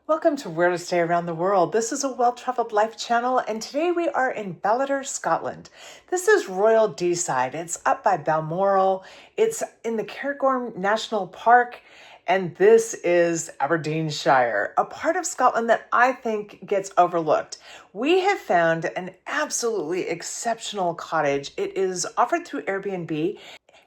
Welcome to Where to Stay Around the World. This is a well-traveled life channel, and today we are in Ballater, Scotland. This is Royal Deeside. It's up by Balmoral. It's in the Cairngorms National Park, and this is Aberdeenshire, a part of Scotland that I think gets overlooked. We have found an absolutely exceptional cottage. It is offered through Airbnb,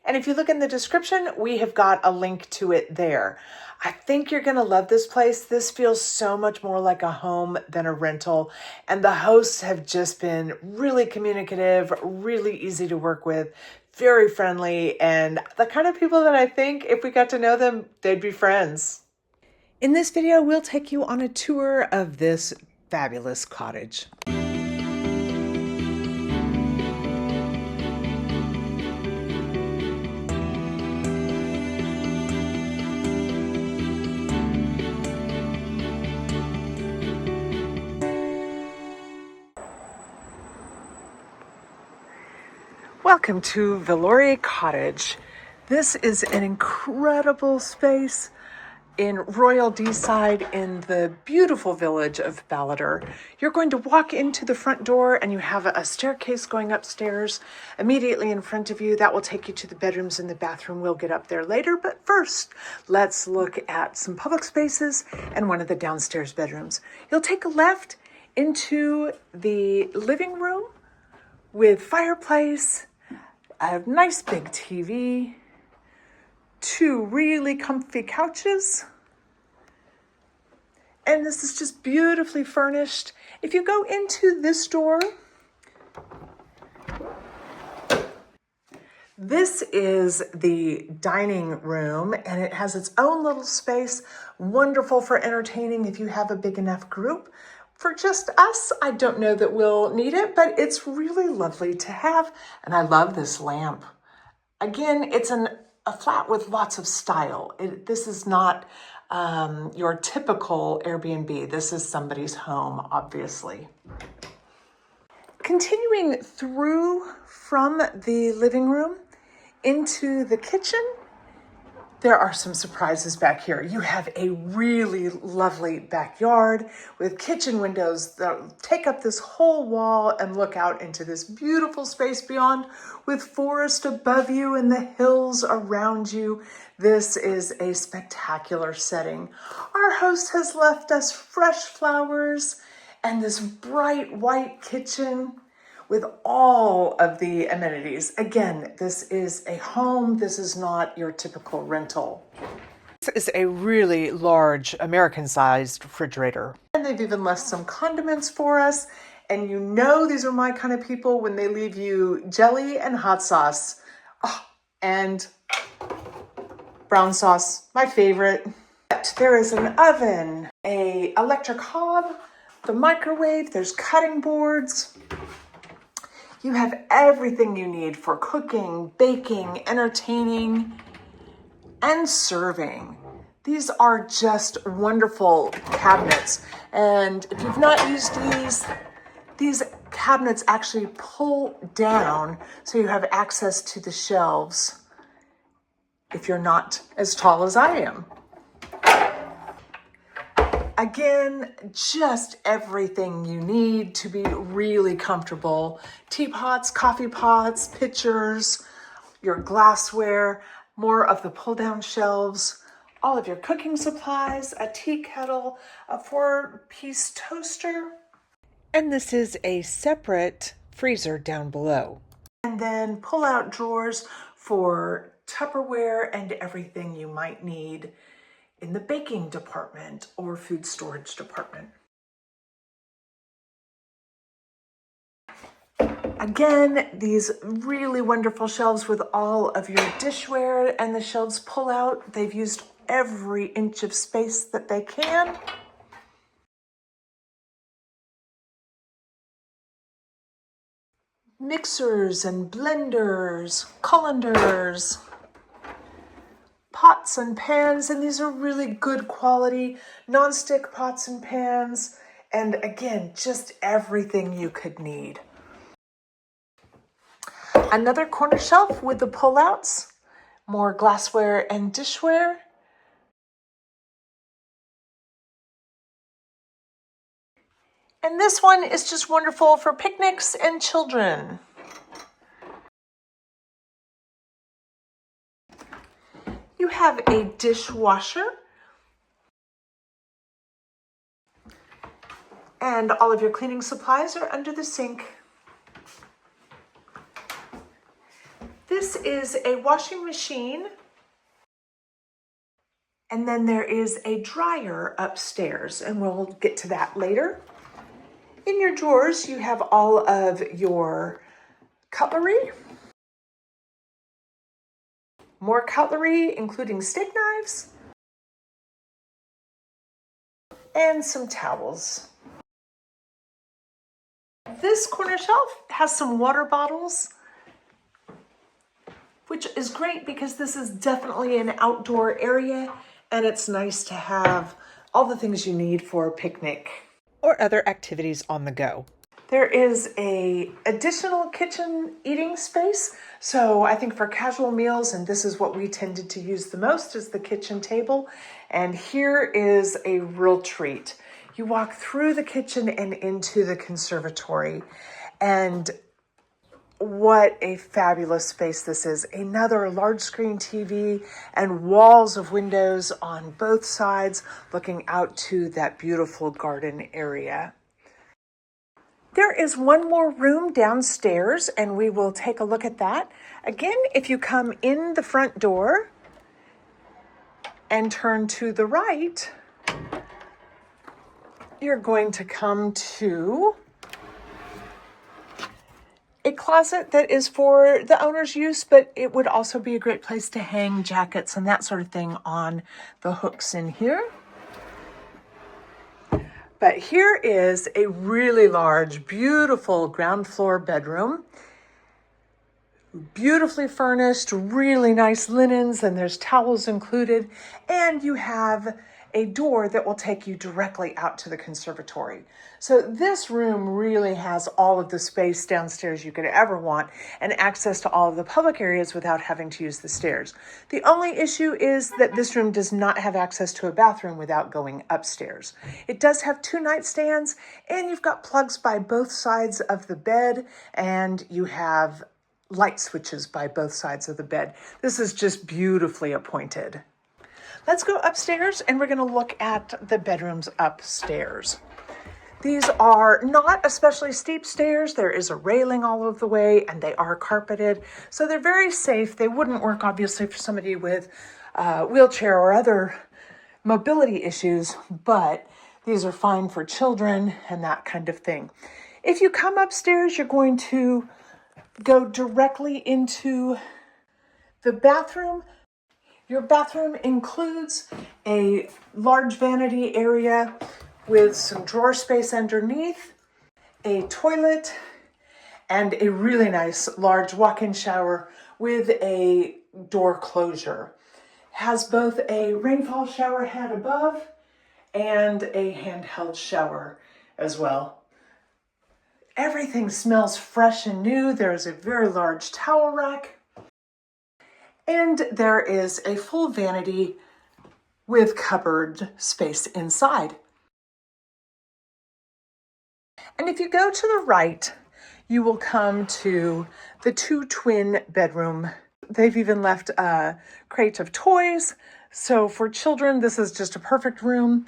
and if you look in the description, we have got a link to it there. I think you're going to love this place. This feels so much more like a home than a rental. And the hosts have just been really communicative, really easy to work with, very friendly, and the kind of people that I think if we got to know them, they'd be friends. In this video, we'll take you on a tour of this fabulous cottage. Welcome to Ballater Cottage. This is an incredible space in Royal Deeside in the beautiful village of Ballater. You're going to walk into the front door and you have a staircase going upstairs immediately in front of you. That will take you to the bedrooms and the bathroom. We'll get up there later, but first, let's look at some public spaces and one of the downstairs bedrooms. You'll take a left into the living room with fireplace, a nice big TV, two really comfy couches, and this is just beautifully furnished. If you go into this door, this is the dining room, and it has its own little space, wonderful for entertaining if you have a big enough group. For just us, I don't know that we'll need it, but it's really lovely to have. And I love this lamp. Again, it's a flat with lots of style. This is not your typical Airbnb. This is somebody's home, obviously. Continuing through from the living room into the kitchen, there are some surprises back here. You have a really lovely backyard with kitchen windows that take up this whole wall and look out into this beautiful space beyond with forest above you and the hills around you. This is a spectacular setting. Our host has left us fresh flowers and this bright white kitchen with all of the amenities. Again, this is a home. This is not your typical rental. This is a really large American-sized refrigerator. And they've even left some condiments for us. And you know these are my kind of people when they leave you jelly and hot sauce. Oh, and brown sauce, my favorite. There is an oven, an electric hob, the microwave, there's cutting boards. You have everything you need for cooking, baking, entertaining, and serving. These are just wonderful cabinets. And if you've not used these cabinets actually pull down so you have access to the shelves if you're not as tall as I am. Again, just everything you need to be really comfortable. Teapots, coffee pots, pitchers, your glassware, more of the pull-down shelves, all of your cooking supplies, a tea kettle, a 4-piece toaster, and this is a separate freezer down below. And then pull-out drawers for Tupperware and everything you might need in the baking department or food storage department. Again, these really wonderful shelves with all of your dishware, and the shelves pull out. They've used every inch of space that they can. Mixers and blenders, colanders, pots and pans, and these are really good quality non-stick pots and pans, and again, just everything you could need. Another corner shelf with the pullouts, more glassware and dishware, And this one is just wonderful for picnics and children. You have a dishwasher and all of your cleaning supplies are under the sink. This is a washing machine, and then there is a dryer upstairs, and we'll get to that later. In your drawers, you have all of your cutlery, more cutlery, including steak knives, and some towels. This corner shelf has some water bottles, which is great because this is definitely an outdoor area and it's nice to have all the things you need for a picnic or other activities on the go. There is a additional kitchen eating space. So I think for casual meals, and this is what we tended to use the most, is the kitchen table. And here is a real treat. You walk through the kitchen and into the conservatory, and what a fabulous space this is. Another large screen TV and walls of windows on both sides looking out to that beautiful garden area. There is one more room downstairs and we will take a look at that. Again, if you come in the front door and turn to the right, you're going to come to a closet that is for the owner's use, but it would also be a great place to hang jackets and that sort of thing on the hooks in here. But here is a really large, beautiful ground floor bedroom. Beautifully furnished, really nice linens, and there's towels included. And you have a door that will take you directly out to the conservatory. So this room really has all of the space downstairs you could ever want and access to all of the public areas without having to use the stairs. The only issue is that this room does not have access to a bathroom without going upstairs. It does have 2 nightstands, and you've got plugs by both sides of the bed, and you have light switches by both sides of the bed. This is just beautifully appointed. Let's go upstairs and we're going to look at the bedrooms upstairs. These are not especially steep stairs. There is a railing all over the way and they are carpeted. So they're very safe. They wouldn't work obviously for somebody with a wheelchair or other mobility issues, but these are fine for children and that kind of thing. If you come upstairs, you're going to go directly into the bathroom. Your bathroom includes a large vanity area with some drawer space underneath, a toilet, and a really nice large walk-in shower with a door closure. Has both a rainfall shower head above and a handheld shower as well. Everything smells fresh and new. There's a very large towel rack. And there is a full vanity with cupboard space inside. And if you go to the right, you will come to the 2 twin bedroom. They've even left a crate of toys. So for children, this is just a perfect room.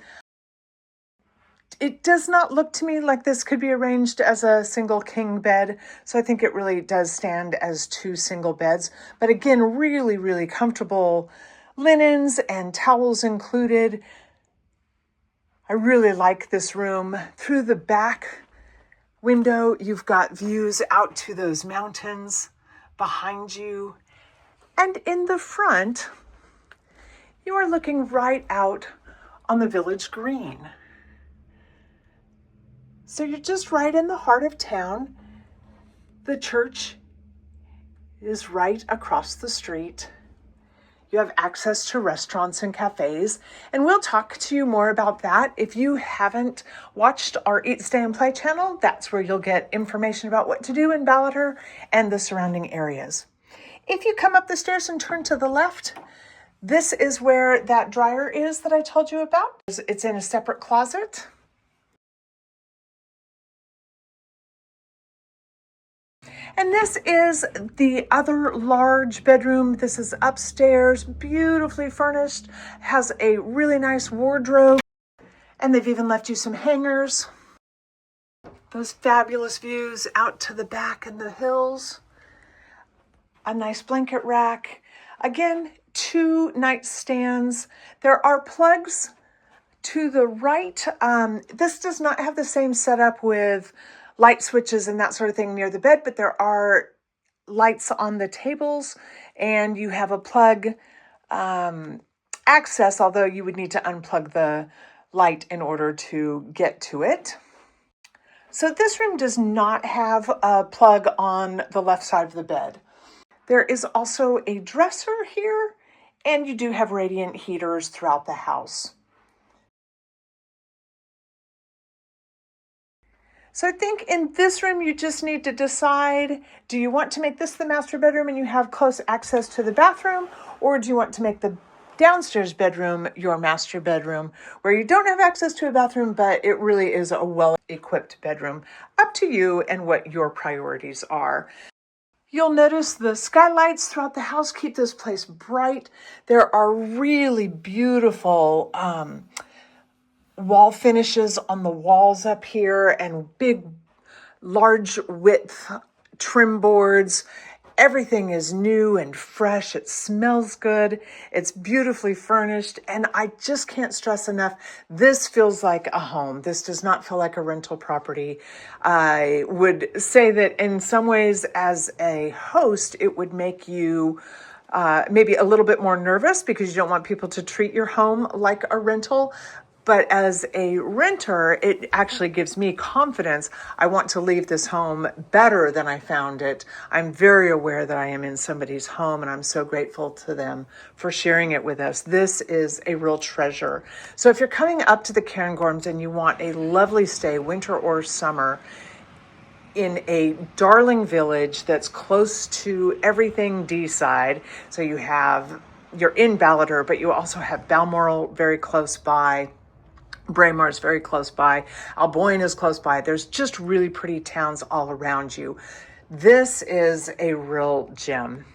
It does not look to me like this could be arranged as a single king bed. So I think it really does stand as 2 single beds. But again, really, really comfortable linens and towels included. I really like this room. Through the back window, you've got views out to those mountains behind you. And in the front, you are looking right out on the village green. So you're just right in the heart of town. The church is right across the street. You have access to restaurants and cafes, and we'll talk to you more about that. If you haven't watched our Eat, Stay, and Play channel, that's where you'll get information about what to do in Ballater and the surrounding areas. If you come up the stairs and turn to the left, this is where that dryer is that I told you about. It's in a separate closet. And this is the other large bedroom. This is upstairs, beautifully furnished, has a really nice wardrobe, and they've even left you some hangers. Those fabulous views out to the back and the hills. A nice blanket rack. Again, 2 nightstands. There are plugs to the right. This does not have the same setup with light switches and that sort of thing near the bed, but there are lights on the tables, and you have a plug access, although you would need to unplug the light in order to get to it. So this room does not have a plug on the left side of the bed. There is also a dresser here, and you do have radiant heaters throughout the house. So I think in this room, you just need to decide, do you want to make this the master bedroom and you have close access to the bathroom, or do you want to make the downstairs bedroom your master bedroom where you don't have access to a bathroom, but it really is a well-equipped bedroom? Up to you and what your priorities are. You'll notice the skylights throughout the house keep this place bright. There are really beautiful wall finishes on the walls up here and big, large width trim boards. Everything is new and fresh. It smells good. It's beautifully furnished. And I just can't stress enough, this feels like a home. This does not feel like a rental property. I would say that in some ways, as a host, it would make you maybe a little bit more nervous because you don't want people to treat your home like a rental. But as a renter, it actually gives me confidence. I want to leave this home better than I found it. I'm very aware that I am in somebody's home, and I'm so grateful to them for sharing it with us. This is a real treasure. So if you're coming up to the Cairngorms and you want a lovely stay, winter or summer, in a darling village that's close to everything Deeside, so you're in Ballater, but you also have Balmoral very close by. Braemar is very close by. Alboyne is close by. There's just really pretty towns all around you. This is a real gem.